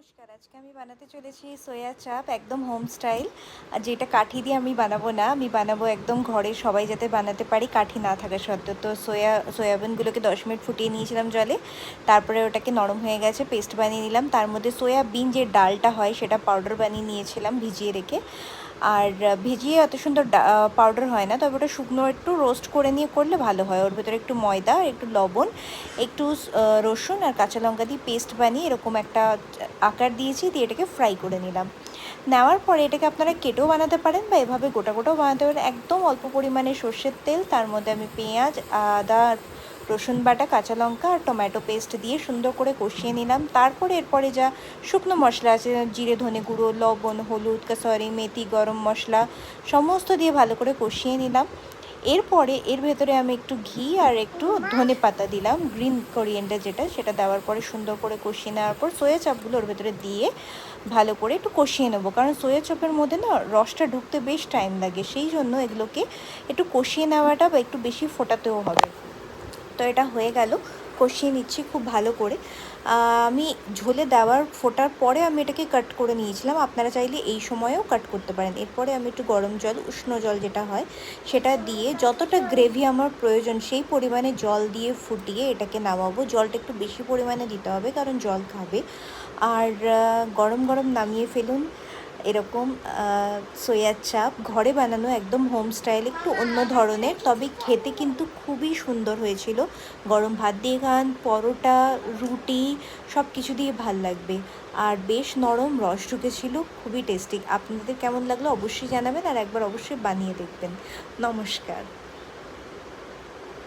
নমস্কার, আজকে আমি বানাতে চলেছি সোয়া চাপ একদম হোম স্টাইল। আর যেটা কাঠি দিয়ে আমি বানাবো না, আমি বানাবো একদম ঘরে সবাই যাতে বানাতে পারি কাঠি না থাকা সত্ত্বেও। তো সয়াবিনগুলোকে 10 মিনিট ফুটিয়ে নিয়েছিলাম জলে, তারপরে ওটাকে নরম হয়ে গেছে, পেস্ট বানিয়ে নিলাম। তার মধ্যে সয়াবিন যে ডালটা হয় সেটা পাউডার বানিয়ে নিয়েছিলাম ভিজিয়ে রেখে। আর ভিজিয়ে অত সুন্দর পাউডার হয় না, তবে ওটা শুকনো একটু রোস্ট করে নিয়ে করলে ভালো হয়। ওর ভেতরে একটু ময়দা, একটু লবণ, একটু রসুন আর কাঁচা লঙ্কা দিয়ে পেস্ট বানিয়ে এরকম একটা আকার দিয়েছি, দিয়ে এটাকে ফ্রাই করে নিলাম। নেওয়ার পরে এটাকে আপনারা কেটেও বানাতে পারেন বা এভাবে গোটা গোটাও বানাতে পারেন। একদম অল্প পরিমাণে সর্ষের তেল, তার মধ্যে আমি পেঁয়াজ, আদা, রসুন বাটা, কাঁচা লঙ্কা আর টমেটো পেস্ট দিয়ে সুন্দর করে কষিয়ে নিলাম। তারপরে এরপরে যা শুকনো মশলা আছে, জিরে, ধনে গুঁড়ো, লবণ, হলুদ, কাসুরি মেথি, গরম মশলা সমস্ত দিয়ে ভালো করে কষিয়ে নিলাম। এরপরে এর ভেতরে আমি একটু ঘি আর একটু ধনে পাতা দিলাম, গ্রিন কোরিয়েন্ডার যেটা, সেটা দেওয়ার পরে সুন্দর করে কষিয়ে নেওয়ার পর সোয়া চাপগুলো ওর ভেতরে দিয়ে ভালো করে একটু কষিয়ে নেবো। কারণ সোয়া চাপের মধ্যে না রসটা ঢুকতে বেশ টাইম লাগে, সেই জন্য এগুলোকে একটু কষিয়ে নেওয়াটা বা একটু বেশি ফোটাতেও হবে। তো এটা হয়ে গেল, কষিয়ে নিচ্ছি খুব ভালো করে। আমি ঝোলে দেওয়ার ফোটার পরে আমি এটাকে কাট করে নিয়েছিলাম, আপনারা চাইলে এই সময়েও কাট করতে পারেন। এরপরে আমি একটু গরম জল, উষ্ণ জল যেটা হয় সেটা দিয়ে যতটা গ্রেভি আমার প্রয়োজন সেই পরিমাণে জল দিয়ে ফুটিয়ে এটাকে নামাবো। জলটা একটু বেশি পরিমাণে দিতে হবে কারণ জল খাবে। আর গরম গরম নামিয়ে ফেলুন এরকম সোয়া চাপ, ঘরে বানানো একদম হোম স্টাইল, একটু অন্য ধরনের, তবে খেতে কিন্তু খুবই সুন্দর হয়েছিল। গরম ভাত দিয়ে খান, পরোটা, রুটি সব কিছু দিয়ে ভাল লাগবে। আর বেশ নরম রস ঢুকেছিল, খুবই টেস্টি। আপনাদের কেমন লাগলো অবশ্যই জানাবেন, আর একবার অবশ্যই বানিয়ে দেখবেন। নমস্কার।